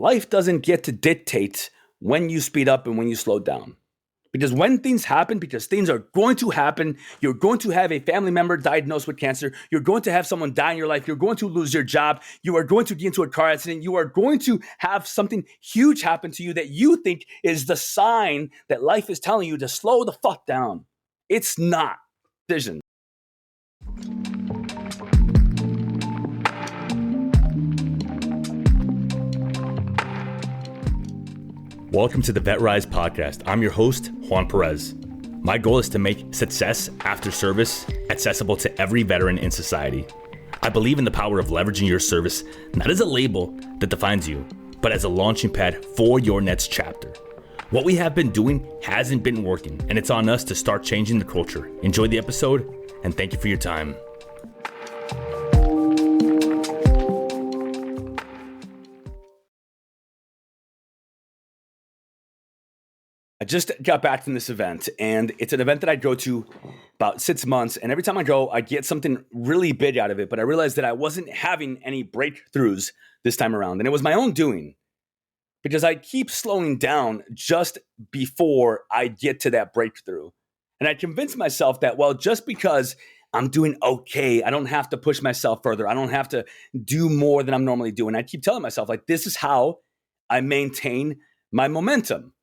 Life doesn't get to dictate when you speed up and when you slow down. Because when things happen, because things are going to happen, you're going to have a family member diagnosed with cancer, you're going to have someone die in your life, you're going to lose your job, you are going to get into a car accident, you are going to have something huge happen to you that you think is the sign that life is telling you to slow the fuck down. It's not. Vision. Welcome to the VetRise Podcast. I'm your host, Juan Perez. My goal is to make success after service accessible to every veteran in society. I believe in the power of leveraging your service, not as a label that defines you, but as a launching pad for your next chapter. What we have been doing hasn't been working, and it's on us to start changing the culture. Enjoy the episode, and thank you for your time. I just got back from this event, and it's an event that I go to about 6 months. And every time I go, I get something really big out of it. But I realized that I wasn't having any breakthroughs this time around. And it was my own doing because I keep slowing down just before I get to that breakthrough. And I convinced myself that, well, just because I'm doing okay, I don't have to push myself further. I don't have to do more than I'm normally doing. I keep telling myself, like, this is how I maintain my momentum.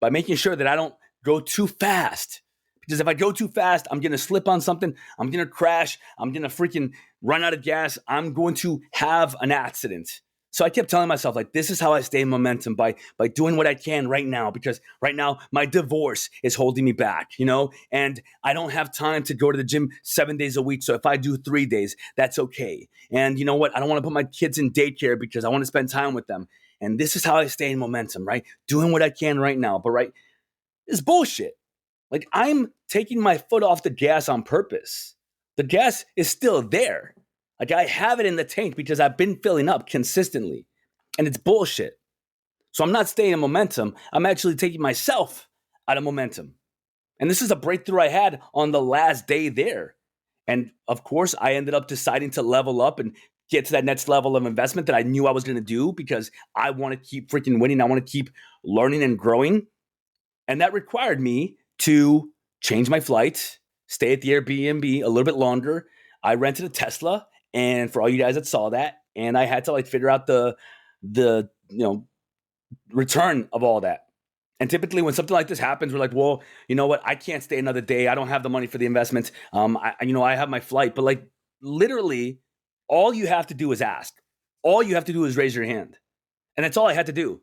By making sure that I don't go too fast. Because if I go too fast, I'm going to slip on something. I'm going to crash. I'm going to freaking run out of gas. I'm going to have an accident. So I kept telling myself, like, this is how I stay in momentum by doing what I can right now. Because right now, my divorce is holding me back, and I don't have time to go to the gym 7 days a week. So if I do 3 days, that's okay. And you know what? I don't want to put my kids in daycare because I want to spend time with them. And this is how I stay in momentum, right? Doing what I can right now. But right, it's bullshit. Like, I'm taking my foot off the gas on purpose. The gas is still there. Like, I have it in the tank because I've been filling up consistently. And it's bullshit. So I'm not staying in momentum. I'm actually taking myself out of momentum. And this is a breakthrough I had on the last day there. And of course, I ended up deciding to level up and get to that next level of investment that I knew I was going to do because I want to keep freaking winning. I want to keep learning and growing. And that required me to change my flight, stay at the Airbnb a little bit longer. I rented a Tesla, and for all you guys that saw that, and I had to figure out the return of all that. And typically when something like this happens, we're like, well, you know what? I can't stay another day. I don't have the money for the investment. I have my flight, but literally, all you have to do is ask. All you have to do is raise your hand. And that's all I had to do.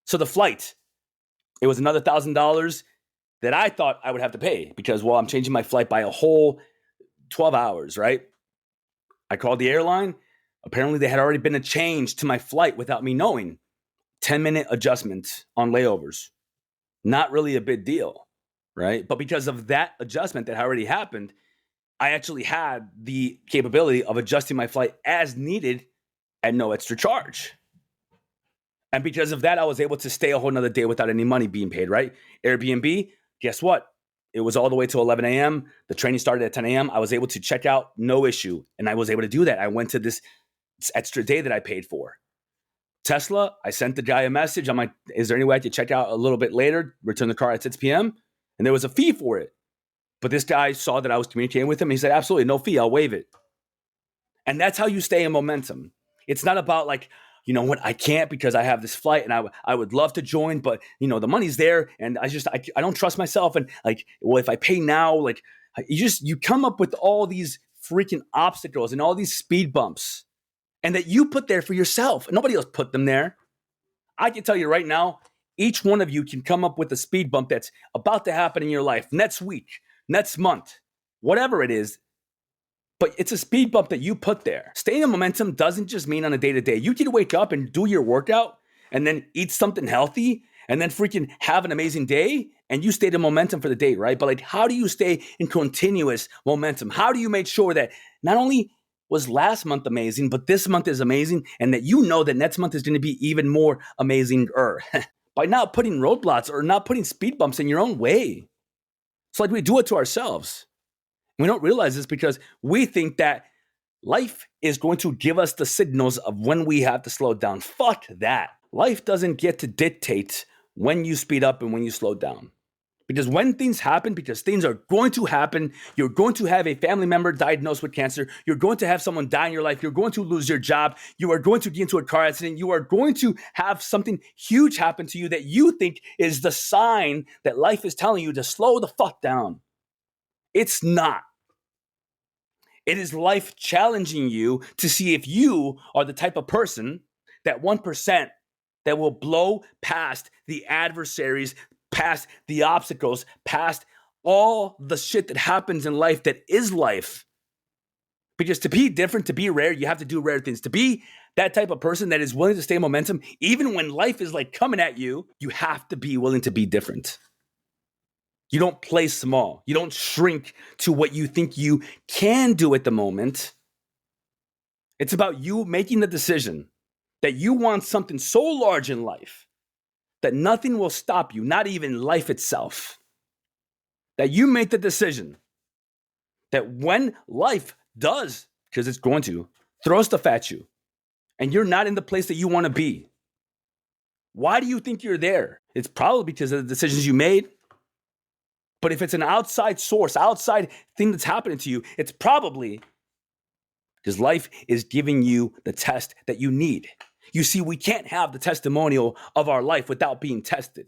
So the flight, it was another $1,000 that I thought I would have to pay because, well, I'm changing my flight by a whole 12 hours, right? I called the airline. Apparently, there had already been a change to my flight without me knowing. 10-minute adjustment on layovers. Not really a big deal, right? But because of that adjustment that already happened, I actually had the capability of adjusting my flight as needed at no extra charge. And because of that, I was able to stay a whole nother day without any money being paid, right? Airbnb, guess what? It was all the way till 11 a.m. The training started at 10 a.m. I was able to check out, no issue. And I was able to do that. I went to this extra day that I paid for. Tesla, I sent the guy a message. I'm like, is there any way I could check out a little bit later, return the car at 6 p.m.? And there was a fee for it. But this guy saw that I was communicating with him. He said, absolutely, no fee. I'll waive it. And that's how you stay in momentum. It's not about you know what, I can't because I have this flight and I would love to join, but the money's there and I don't trust myself. And well, if I pay now, you come up with all these freaking obstacles and all these speed bumps and that you put there for yourself. Nobody else put them there. I can tell you right now, each one of you can come up with a speed bump that's about to happen in your life next week, next month, whatever it is, but it's a speed bump that you put there. Staying in momentum doesn't just mean on a day-to-day. You can wake up and do your workout and then eat something healthy and then freaking have an amazing day and you stayed in momentum for the day, right? But how do you stay in continuous momentum? How do you make sure that not only was last month amazing, but this month is amazing and that that next month is going to be even more amazing by not putting roadblocks or not putting speed bumps in your own way? It's we do it to ourselves. We don't realize this because we think that life is going to give us the signals of when we have to slow down. Fuck that. Life doesn't get to dictate when you speed up and when you slow down. Because when things happen, because things are going to happen, you're going to have a family member diagnosed with cancer, you're going to have someone die in your life, you're going to lose your job, you are going to get into a car accident, you are going to have something huge happen to you that you think is the sign that life is telling you to slow the fuck down. It's not. It is life challenging you to see if you are the type of person, that 1%, that will blow past the adversaries, past the obstacles, past all the shit that happens in life that is life. Because to be different, to be rare, you have to do rare things. To be that type of person that is willing to stay momentum, even when life is like coming at you, you have to be willing to be different. You don't play small. You don't shrink to what you think you can do at the moment. It's about you making the decision that you want something so large in life that nothing will stop you, not even life itself. That you make the decision that when life does, because it's going to, throw stuff at you, and you're not in the place that you want to be, why do you think you're there? It's probably because of the decisions you made. But if it's an outside source, outside thing that's happening to you, it's probably because life is giving you the test that you need. You see, we can't have the testimonial of our life without being tested.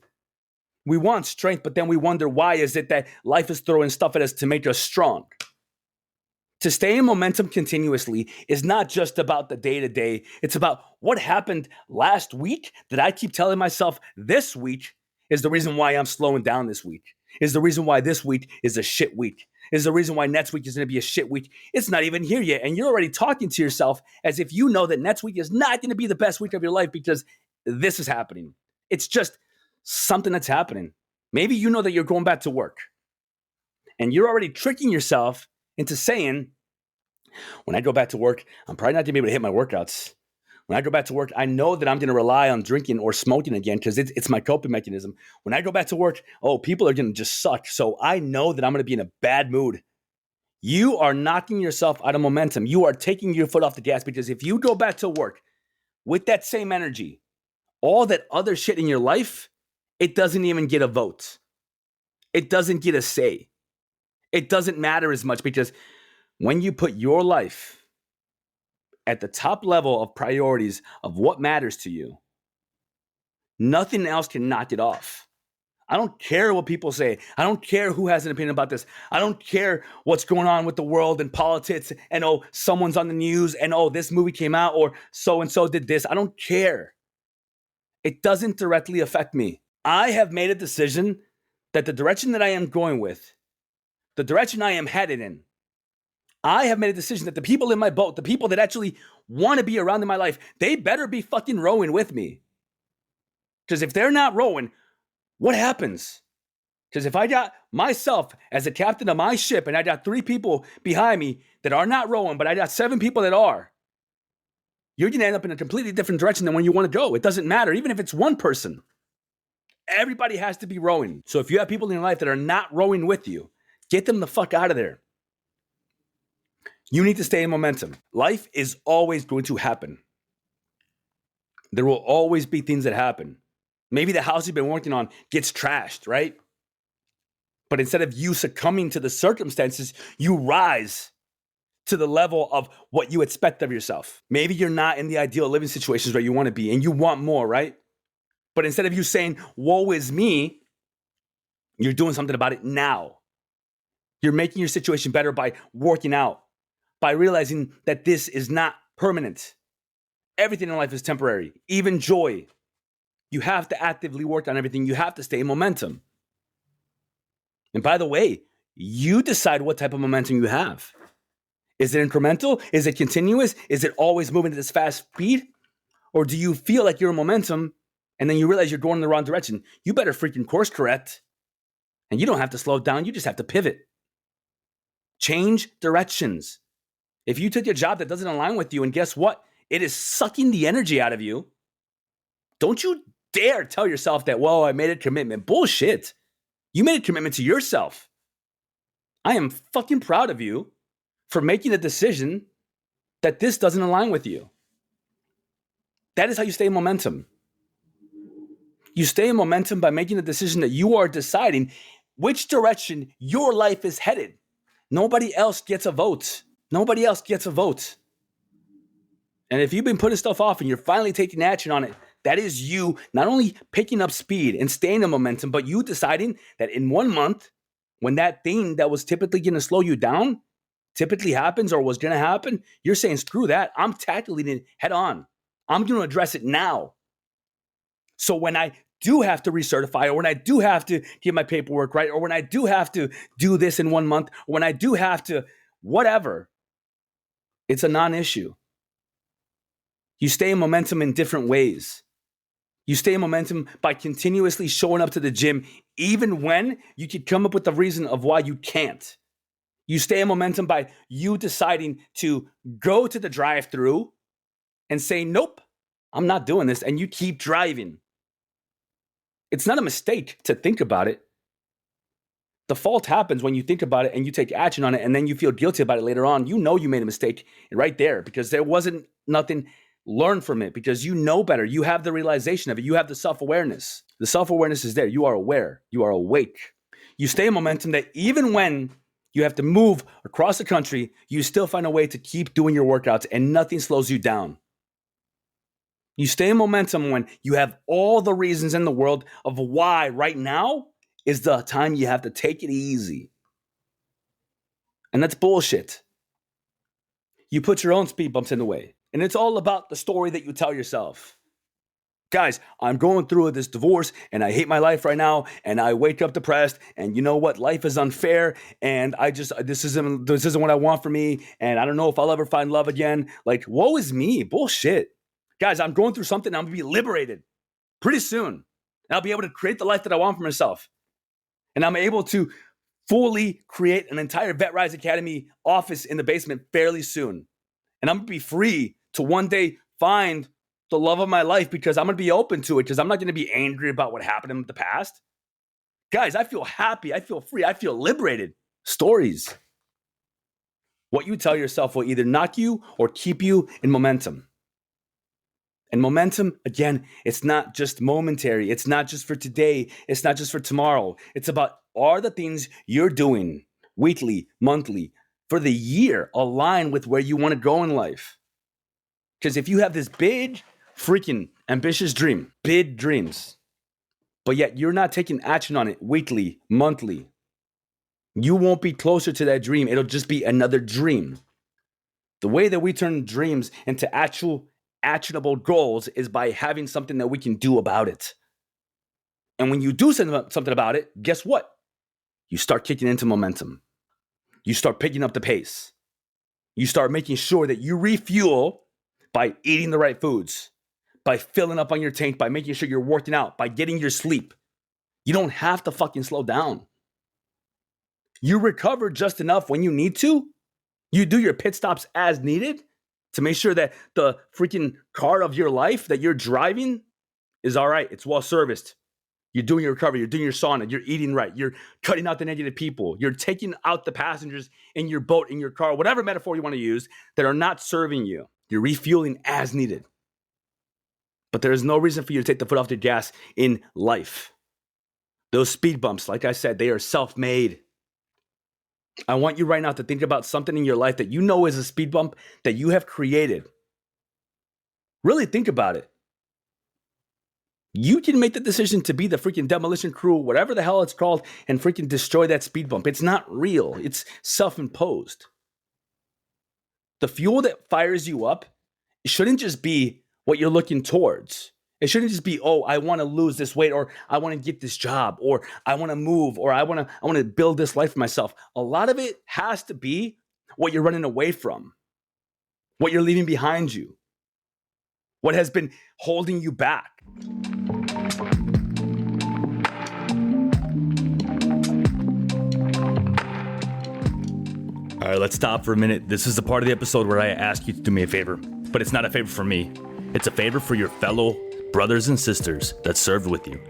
We want strength, but then we wonder, why is it that life is throwing stuff at us to make us strong? To stay in momentum continuously is not just about the day-to-day. It's about what happened last week that I keep telling myself this week is the reason why I'm slowing down this week, is the reason why this week is a shit week, is the reason why next week is going to be a shit week. It's not even here yet. And you're already talking to yourself as if you know that next week is not going to be the best week of your life because this is happening. It's just something that's happening. Maybe you know that you're going back to work and you're already tricking yourself into saying, when I go back to work, I'm probably not going to be able to hit my workouts. When I go back to work, I know that I'm going to rely on drinking or smoking again because it's my coping mechanism. When I go back to work, people are going to just suck. So I know that I'm going to be in a bad mood. You are knocking yourself out of momentum. You are taking your foot off the gas because if you go back to work with that same energy, all that other shit in your life, it doesn't even get a vote. It doesn't get a say. It doesn't matter as much because when you put your life at the top level of priorities of what matters to you, nothing else can knock it off. I don't care what people say. I don't care who has an opinion about this. I don't care what's going on with the world and politics and someone's on the news and this movie came out or so-and-so did this. I don't care. It doesn't directly affect me. I have made a decision that the direction that I am going with, the direction I am headed in, I have made a decision that the people in my boat, the people that actually want to be around in my life, they better be fucking rowing with me. Because if they're not rowing, what happens? Because if I got myself as a captain of my ship and I got 3 people behind me that are not rowing, but I got 7 people that are, you're going to end up in a completely different direction than when you want to go. It doesn't matter, even if it's one person. Everybody has to be rowing. So if you have people in your life that are not rowing with you, get them the fuck out of there. You need to stay in momentum. Life is always going to happen. There will always be things that happen. Maybe the house you've been working on gets trashed, right? But instead of you succumbing to the circumstances, you rise to the level of what you expect of yourself. Maybe you're not in the ideal living situations where you want to be and you want more, right? But instead of you saying, woe is me, you're doing something about it now. You're making your situation better by working out, by realizing that this is not permanent. Everything in life is temporary, even joy. You have to actively work on everything. You have to stay in momentum. And by the way, you decide what type of momentum you have. Is it incremental? Is it continuous? Is it always moving at this fast speed? Or do you feel like you're in momentum and then you realize you're going in the wrong direction? You better freaking course correct. And you don't have to slow down. You just have to pivot. Change directions. If you took a job that doesn't align with you and guess what? It is sucking the energy out of you. Don't you dare tell yourself that, well, I made a commitment. Bullshit. You made a commitment to yourself. I am fucking proud of you for making a decision that this doesn't align with you. That is how you stay in momentum. You stay in momentum by making a decision that you are deciding which direction your life is headed. Nobody else gets a vote. Nobody else gets a vote. And if you've been putting stuff off and you're finally taking action on it, that is you not only picking up speed and staying in momentum, but you deciding that in 1 month, when that thing that was typically going to slow you down typically happens or was going to happen, you're saying, screw that. I'm tackling it head on. I'm going to address it now. So when I do have to recertify, or when I do have to get my paperwork right, or when I do have to do this in 1 month, or when I do have to whatever, it's a non-issue. You stay in momentum in different ways. You stay in momentum by continuously showing up to the gym, even when you could come up with the reason of why you can't. You stay in momentum by you deciding to go to the drive-thru and say, nope, I'm not doing this, and you keep driving. It's not a mistake to think about it. The fault happens when you think about it and you take action on it, and then you feel guilty about it later on. You know you made a mistake right there because there wasn't nothing. Learn from it because you know better. You have the realization of it. You have the self-awareness. The self-awareness is there. You are aware. You are awake. You stay in momentum that even when you have to move across the country, you still find a way to keep doing your workouts and nothing slows you down. You stay in momentum when you have all the reasons in the world of why right now is the time you have to take it easy. And that's bullshit. You put your own speed bumps in the way. And it's all about the story that you tell yourself. Guys, I'm going through this divorce and I hate my life right now and I wake up depressed and you know what? Life is unfair and this isn't what I want for me and I don't know if I'll ever find love again. Like, woe is me. Bullshit. Guys, I'm going through something. I'm going to be liberated pretty soon. And I'll be able to create the life that I want for myself. And I'm able to fully create an entire VetRise Academy office in the basement fairly soon. And I'm going to be free to one day find the love of my life because I'm going to be open to it because I'm not going to be angry about what happened in the past. Guys, I feel happy. I feel free. I feel liberated. Stories. What you tell yourself will either knock you or keep you in momentum. And momentum, again, it's not just momentary. It's not just for today. It's not just for tomorrow. It's about are the things you're doing weekly, monthly, for the year align with where you want to go in life. Because if you have this big, freaking ambitious dream, big dreams, but yet you're not taking action on it weekly, monthly, you won't be closer to that dream. It'll just be another dream. The way that we turn dreams into actual actionable goals is by having something that we can do about it. And when you do something about it, guess what? You start kicking into momentum. You start picking up the pace. You start making sure that you refuel by eating the right foods, by filling up on your tank, by making sure you're working out, by getting your sleep. You don't have to fucking slow down. You recover just enough when you need to. You do your pit stops as needed to make sure that the freaking car of your life that you're driving is all right. It's well serviced. You're doing your recovery. You're doing your sauna. You're eating right. You're cutting out the negative people. You're taking out the passengers in your boat, in your car, whatever metaphor you want to use that are not serving you. You're refueling as needed. But there is no reason for you to take the foot off the gas in life. Those speed bumps, like I said, they are self-made. I want you right now to think about something in your life that you know is a speed bump that you have created. Really think about it. You can make the decision to be the freaking demolition crew, whatever the hell it's called, and freaking destroy that speed bump. It's not real. It's self-imposed. The fuel that fires you up, it shouldn't just be what you're looking towards. It shouldn't just be, oh, I want to lose this weight, or I want to get this job, or I want to move, or I want to build this life for myself. A lot of it has to be what you're running away from, what you're leaving behind you, what has been holding you back. All right, let's stop for a minute. This is the part of the episode where I ask you to do me a favor, but it's not a favor for me. It's a favor for your fellow brothers and sisters that served with you.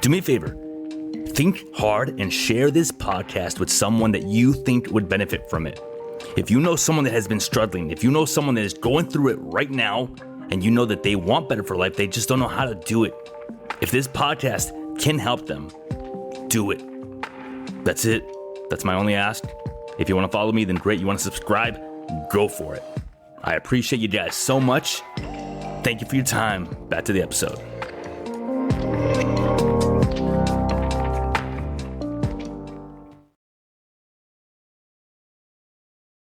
Do me a favor. Think hard and share this podcast with someone that you think would benefit from it. If you know someone that has been struggling, if you know someone that is going through it right now, and you know that they want better for life, they just don't know how to do it. If this podcast can help them, do it. That's it. That's my only ask. If you want to follow me, then great. You want to subscribe? Go for it. I appreciate you guys so much. Thank you for your time. Back to the episode.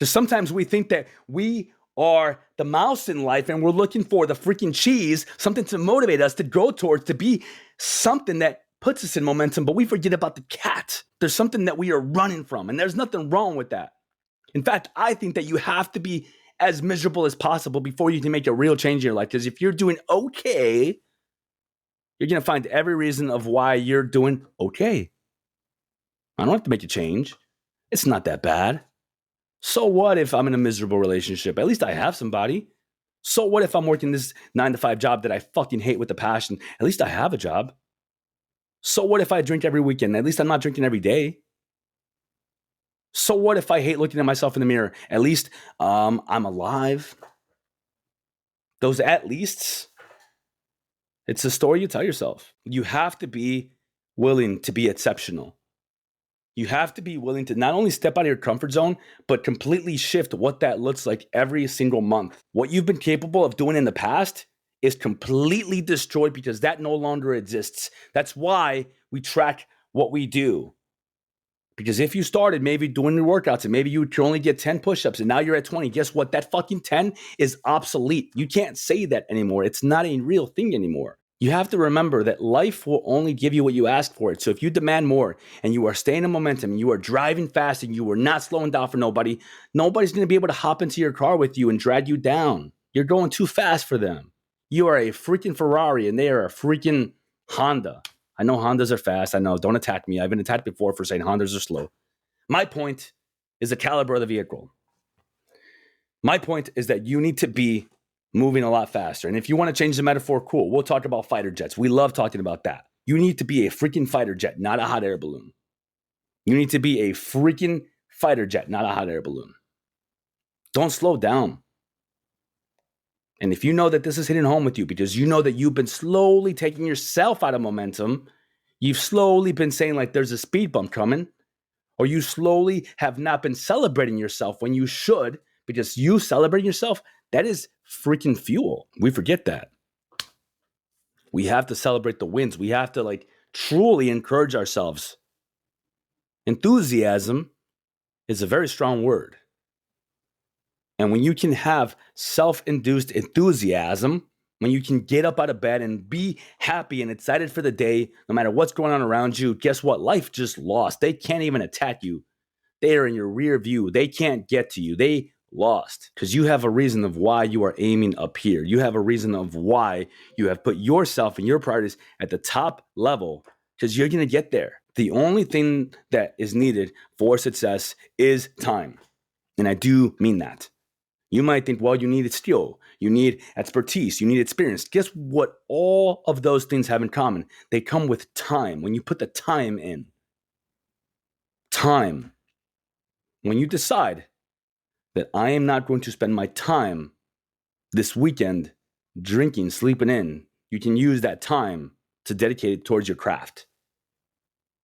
So sometimes we think that we are the mouse in life and we're looking for the freaking cheese, something to motivate us to go towards, to be something that puts us in momentum, but we forget about the cat. There's something that we are running from, and there's nothing wrong with that. In fact, I think that you have to be as miserable as possible before you can make a real change in your life, because if you're doing okay, you're going to find every reason of why you're doing okay. I don't have to make a change. It's not that bad. So what if I'm in a miserable relationship? At least I have somebody. So what if I'm working this 9-to-5 job that I fucking hate with a passion? At least I have a job. So what if I drink every weekend? At least I'm not drinking every day. So what if I hate looking at myself in the mirror? At least I'm alive. Those at leasts, it's a story you tell yourself. You have to be willing to be exceptional. You have to be willing to not only step out of your comfort zone, but completely shift what that looks like every single month. What you've been capable of doing in the past is completely destroyed because that no longer exists. That's why we track what we do. Because if you started maybe doing your workouts and maybe you could only get 10 push-ups and now you're at 20, guess what? That fucking 10 is obsolete. You can't say that anymore. It's not a real thing anymore. You have to remember that life will only give you what you ask for it. So if you demand more and you are staying in momentum, and you are driving fast and you are not slowing down for nobody, nobody's going to be able to hop into your car with you and drag you down. You're going too fast for them. You are a freaking Ferrari and they are a freaking Honda. I know Hondas are fast. I know. Don't attack me. I've been attacked before for saying Hondas are slow. My point is the caliber of the vehicle. My point is that you need to be moving a lot faster. And if you want to change the metaphor, cool. We'll talk about fighter jets. We love talking about that. You need to be a freaking fighter jet, not a hot air balloon. You need to be a freaking fighter jet, not a hot air balloon. Don't slow down. And if you know that this is hitting home with you because you know that you've been slowly taking yourself out of momentum, you've slowly been saying like there's a speed bump coming, or you slowly have not been celebrating yourself when you should, because you celebrating yourself, that is freaking fuel. We forget that. We have to celebrate the wins. We have to truly encourage ourselves. Enthusiasm is a very strong word. And when you can have self-induced enthusiasm, when you can get up out of bed and be happy and excited for the day, no matter what's going on around you, guess what? Life just lost. They can't even attack you. They are in your rear view. They can't get to you. They lost because you have a reason of why you are aiming up here. You have a reason of why you have put yourself and your priorities at the top level, because you're going to get there. The only thing that is needed for success is time. And I do mean that. You might think, well, you need skill, you need expertise, you need experience. Guess what all of those things have in common? They come with time. When you put the time in. Time. When you decide that I am not going to spend my time this weekend drinking, sleeping in, you can use that time to dedicate it towards your craft.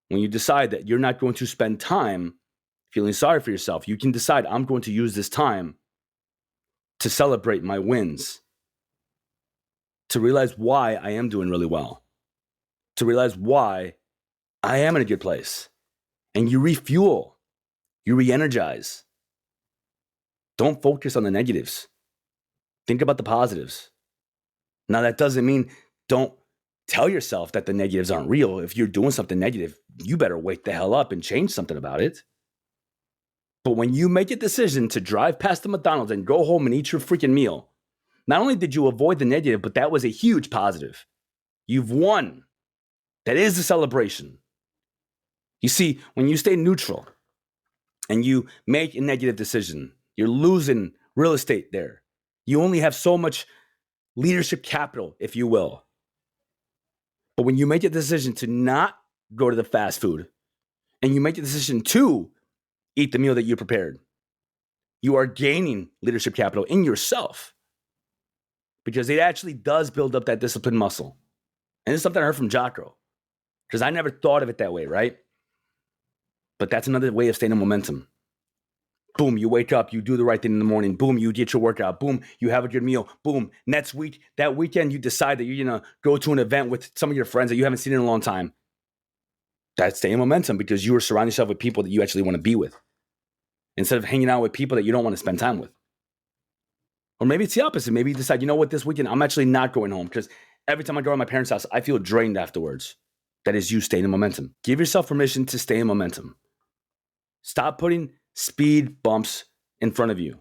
When you decide that you're not going to spend time feeling sorry for yourself, you can decide I'm going to use this time to celebrate my wins, to realize why I am doing really well, to realize why I am in a good place. And you refuel, you re-energize. Don't focus on the negatives. Think about the positives. Now, that doesn't mean don't tell yourself that the negatives aren't real. If you're doing something negative, you better wake the hell up and change something about it. But when you make a decision to drive past the McDonald's and go home and eat your freaking meal, not only did you avoid the negative, but that was a huge positive. You've won. That is the celebration. You see, when you stay neutral and you make a negative decision, you're losing real estate there. You only have so much leadership capital, if you will. But when you make a decision to not go to the fast food and you make a decision to eat the meal that you prepared, you are gaining leadership capital in yourself, because it actually does build up that discipline muscle. And this is something I heard from Jocko, because I never thought of it that way, right? But that's another way of staying in momentum. Boom, you wake up, you do the right thing in the morning. Boom, you get your workout. Boom, you have a good meal. Boom, next week, that weekend, you decide that you're going to go to an event with some of your friends that you haven't seen in a long time. That's staying in momentum because you are surrounding yourself with people that you actually want to be with, instead of hanging out with people that you don't want to spend time with. Or maybe it's the opposite. Maybe you decide, you know what, this weekend, I'm actually not going home because every time I go to my parents' house, I feel drained afterwards. That is you staying in momentum. Give yourself permission to stay in momentum. Stop putting speed bumps in front of you.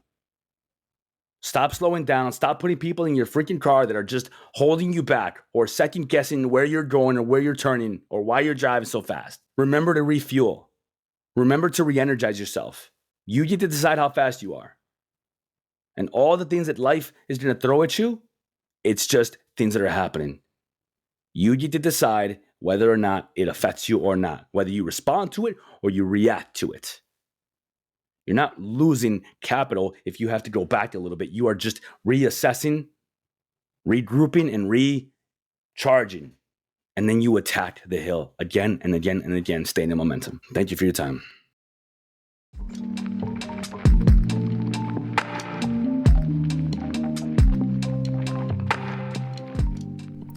Stop slowing down. Stop putting people in your freaking car that are just holding you back or second guessing where you're going or where you're turning or why you're driving so fast. Remember to refuel. Remember to re-energize yourself. You get to decide how fast you are. And all the things that life is going to throw at you, it's just things that are happening. You get to decide whether or not it affects you or not, whether you respond to it or you react to it. You're not losing capital if you have to go back a little bit. You are just reassessing, regrouping, and recharging. And then you attack the hill again and again and again, staying in momentum. Thank you for your time.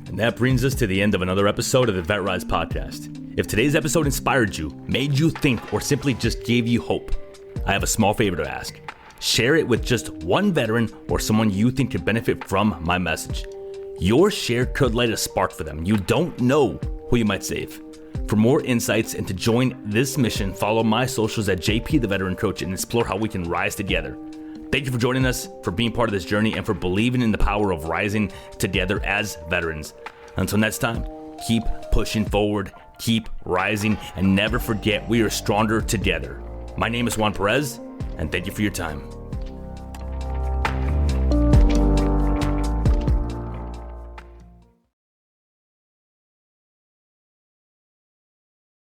And that brings us to the end of another episode of the VetRise Podcast. If today's episode inspired you, made you think, or simply just gave you hope, I have a small favor to ask. Share it with just one veteran or someone you think could benefit from my message. Your share could light a spark for them. You don't know who you might save. For more insights and to join this mission, follow my socials at JP the Veteran Coach and explore how we can rise together. Thank you for joining us, for being part of this journey, and for believing in the power of rising together as veterans. Until next time, keep pushing forward, keep rising, and never forget we are stronger together. My name is Juan Perez, and thank you for your time.